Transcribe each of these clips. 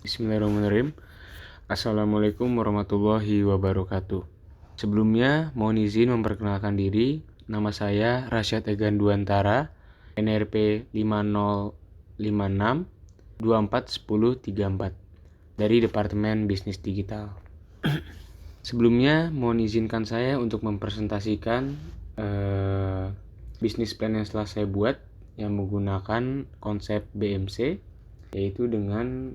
Bismillahirrahmanirrahim. Assalamualaikum warahmatullahi wabarakatuh. Sebelumnya, mohon izin memperkenalkan diri. Nama saya Rasyad Egan Duantara, NRP 5056 241034 dari Departemen Bisnis Digital. Sebelumnya, mohon izinkan saya untuk mempresentasikan bisnis plan yang telah saya buat yang menggunakan konsep BMC, yaitu dengan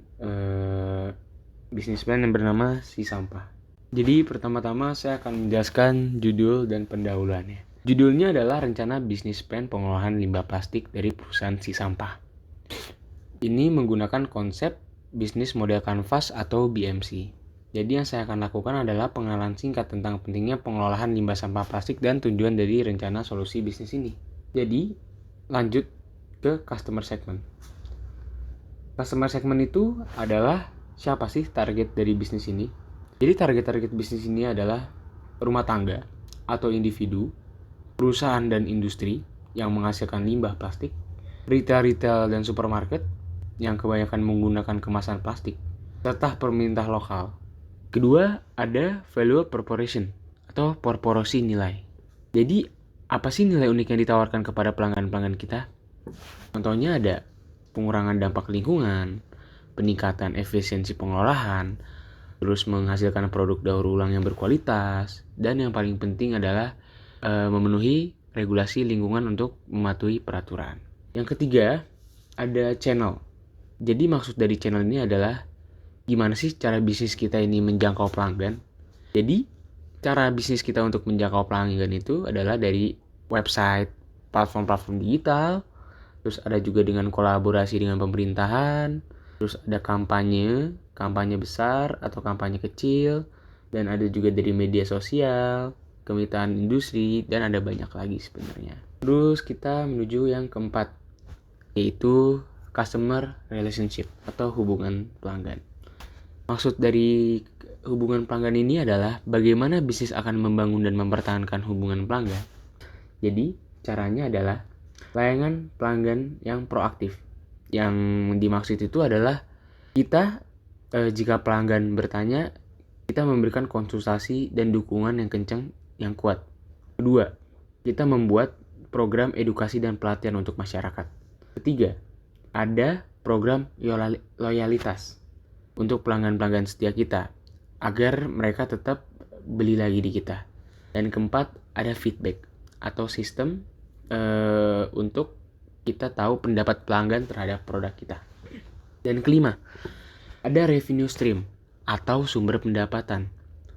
bisnis plan yang bernama Si Sampah. Jadi pertama-tama saya akan menjelaskan judul dan pendahuluannya. Judulnya adalah Rencana Bisnis Plan Pengolahan Limbah Plastik dari Perusahaan Si Sampah. Ini menggunakan konsep bisnis model kanvas atau BMC. Jadi yang saya akan lakukan adalah pengenalan singkat tentang pentingnya pengelolaan limbah sampah plastik dan tujuan dari rencana solusi bisnis ini. Jadi lanjut ke customer segment. Customer segment itu adalah siapa sih target dari bisnis ini? Jadi target bisnis ini adalah rumah tangga atau individu, perusahaan dan industri yang menghasilkan limbah plastik, retail dan supermarket yang kebanyakan menggunakan kemasan plastik, serta pemerintah lokal. Kedua, ada value proposition atau proporsi nilai. Jadi, apa sih nilai unik yang ditawarkan kepada pelanggan-pelanggan kita? Contohnya ada pengurangan dampak lingkungan, peningkatan efisiensi pengolahan, terus menghasilkan produk daur ulang yang berkualitas, dan yang paling penting adalah memenuhi regulasi lingkungan untuk mematuhi peraturan. Yang ketiga, ada channel. Jadi maksud dari channel ini adalah gimana sih cara bisnis kita ini menjangkau pelanggan. Jadi cara bisnis kita untuk menjangkau pelanggan itu adalah dari website, platform-platform digital, terus ada juga dengan kolaborasi dengan pemerintahan, terus ada kampanye besar atau kampanye kecil, dan ada juga dari media sosial, kemitraan industri, dan ada banyak lagi sebenarnya. Terus kita menuju yang keempat, yaitu customer relationship atau hubungan pelanggan. Maksud dari hubungan pelanggan ini adalah bagaimana bisnis akan membangun dan mempertahankan hubungan pelanggan. Jadi caranya adalah layanan pelanggan yang proaktif. Yang dimaksud itu adalah kita jika pelanggan bertanya, kita memberikan konsultasi dan dukungan yang kencang, yang kuat. Kedua, kita membuat program edukasi dan pelatihan untuk masyarakat. Ketiga, ada program loyalitas untuk pelanggan-pelanggan setia kita agar mereka tetap beli lagi di kita. Dan keempat, ada feedback atau sistem untuk kita tahu pendapat pelanggan terhadap produk kita. Dan kelima, ada revenue stream atau sumber pendapatan,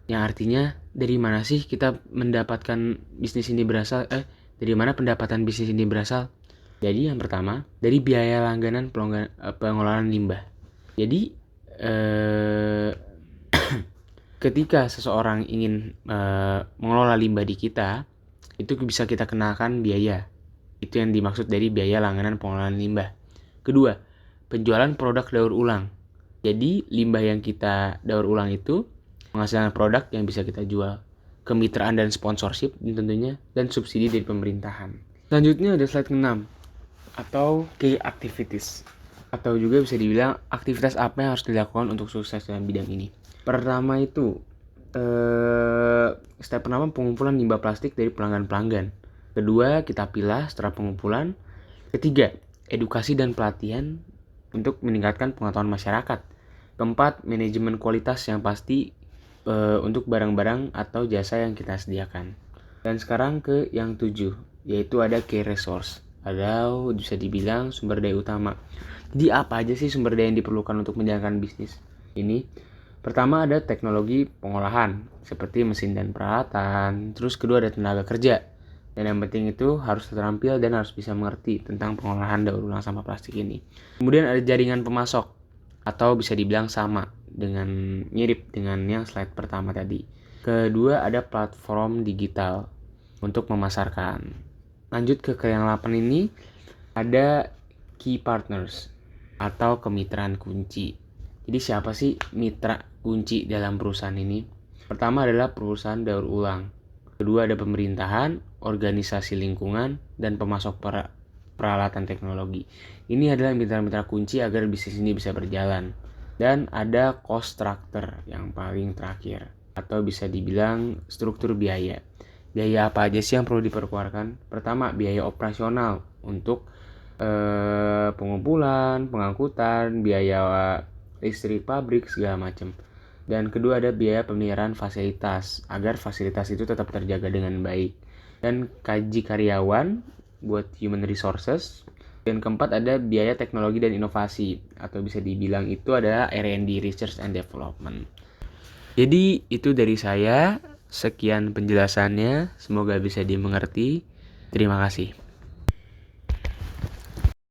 yang artinya dari mana sih kita mendapatkan bisnis ini berasal, dari mana pendapatan bisnis ini berasal. Jadi yang pertama, dari biaya langganan pengelolaan limbah. Jadi ketika seseorang ingin mengelola limbah di kita, itu bisa kita kenakan biaya. Itu yang dimaksud dari biaya langganan pengelolaan limbah. Kedua, penjualan produk daur ulang. Jadi limbah yang kita daur ulang itu menghasilkan produk yang bisa kita jual. Kemitraan dan sponsorship tentunya, dan subsidi dari pemerintahan. Selanjutnya ada slide ke-6 atau key activities, atau juga bisa dibilang aktivitas apa yang harus dilakukan untuk sukses dalam bidang ini. Pertama itu step pertama pengumpulan limbah plastik dari pelanggan-pelanggan. Kedua, kita pilah setelah pengumpulan. Ketiga, edukasi dan pelatihan untuk meningkatkan pengetahuan masyarakat. Keempat, manajemen kualitas yang pasti untuk barang-barang atau jasa yang kita sediakan. Dan sekarang ke yang 7, yaitu ada key resource atau bisa dibilang sumber daya utama. Jadi apa aja sih sumber daya yang diperlukan untuk menjalankan bisnis ini? Pertama ada teknologi pengolahan seperti mesin dan peralatan. Terus kedua ada tenaga kerja. Dan yang penting itu harus terampil dan harus bisa mengerti tentang pengolahan daur ulang sampah plastik ini. Kemudian ada jaringan pemasok atau bisa dibilang sama dengan mirip dengan yang slide pertama tadi. Kedua ada platform digital untuk memasarkan. Lanjut ke yang 8 ini ada key partners atau kemitraan kunci. Jadi siapa sih mitra kunci dalam perusahaan ini? Pertama adalah perusahaan daur ulang. Kedua ada pemerintahan, organisasi lingkungan, dan pemasok peralatan teknologi. Ini adalah mitra-mitra kunci agar bisnis ini bisa berjalan. Dan ada cost structure yang paling terakhir, atau bisa dibilang struktur biaya. Biaya apa aja sih yang perlu diperkeluarkan? Pertama, biaya operasional untuk pengumpulan, pengangkutan, biaya listrik pabrik segala macam. Dan kedua ada biaya pemeliharaan fasilitas agar fasilitas itu tetap terjaga dengan baik. Dan gaji karyawan buat human resources. Dan keempat ada biaya teknologi dan inovasi, atau bisa dibilang itu adalah R&D, Research and Development. Jadi itu dari saya. Sekian penjelasannya, semoga bisa dimengerti. Terima kasih.